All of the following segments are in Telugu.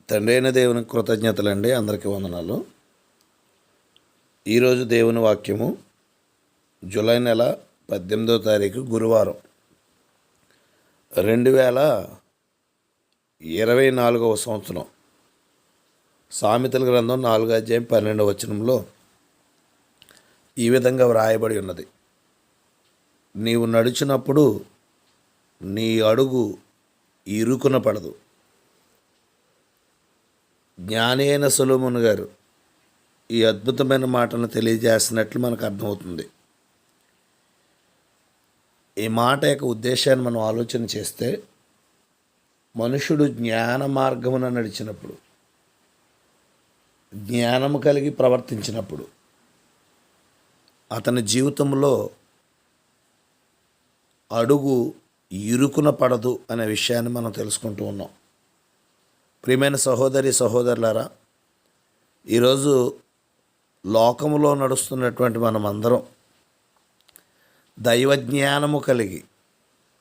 తండ్రి అయిన దేవునికి కృతజ్ఞతలండి. అందరికీ వందనాలు. ఈరోజు దేవుని వాక్యము జూలై నెల 18వ తారీఖు గురువారం, 2024వ సంవత్సరం. సామెతల గ్రంథం 4వ అధ్యాయం 12వ వచనంలో ఈ విధంగా వ్రాయబడి ఉన్నది: నీవు నడిచినప్పుడు నీ అడుగు ఇరుకున పడదు. జ్ఞాని అయిన సొలొమోను గారు ఈ అద్భుతమైన మాటను తెలియజేస్తున్నట్లు మనకు అర్థమవుతుంది. ఈ మాట యొక్క ఉద్దేశాన్ని మనం ఆలోచన చేస్తే, మనుషుడు జ్ఞాన మార్గమున నడిచినప్పుడు, జ్ఞానము కలిగి ప్రవర్తించినప్పుడు అతని జీవితంలో అడుగు ఇరుకున పడదు అనే విషయాన్ని మనం తెలుసుకుంటూ ఉన్నాం. ప్రియమైన సహోదరి సహోదరులారా, ఈరోజు లోకములో నడుస్తున్నటువంటి మనమందరం దైవజ్ఞానము కలిగి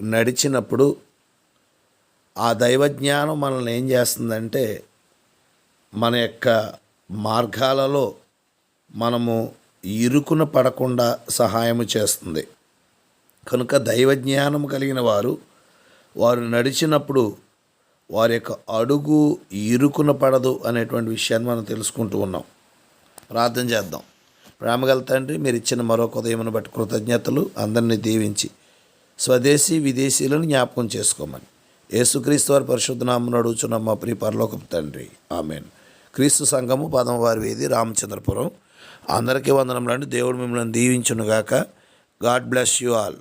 నడిచినప్పుడు ఆ దైవజ్ఞానం మనల్ని ఏం చేస్తుందంటే, మన యొక్క మార్గాలలో మనము ఇరుకున పడకుండా సహాయము చేస్తుంది. కనుక దైవజ్ఞానం కలిగిన వారు నడిచినప్పుడు వారి యొక్క అడుగు ఇరుకున పడదు అనేటువంటి విషయాన్ని మనం తెలుసుకుంటూ ఉన్నాం. ప్రార్థన చేద్దాం. ప్రేమగల తండ్రి, మీరు ఇచ్చిన మరొక ఉదయమును బట్టి కృతజ్ఞతలు. అందరినీ దీవించి స్వదేశీ విదేశీలను జ్ఞాపకం చేసుకోమని యేసుక్రీస్తు వారి పరిశుద్ధ నామమున అడుగుచున్నాం మా ప్రియ పరలోకపు తండ్రి, ఆమెన్. క్రీస్తు సంఘము 10వ వారి వీధి, రామచంద్రపురం. అందరికీ వందనములండి. దేవుడు మిమ్మల్ని దీవించునుగాక. God bless you all.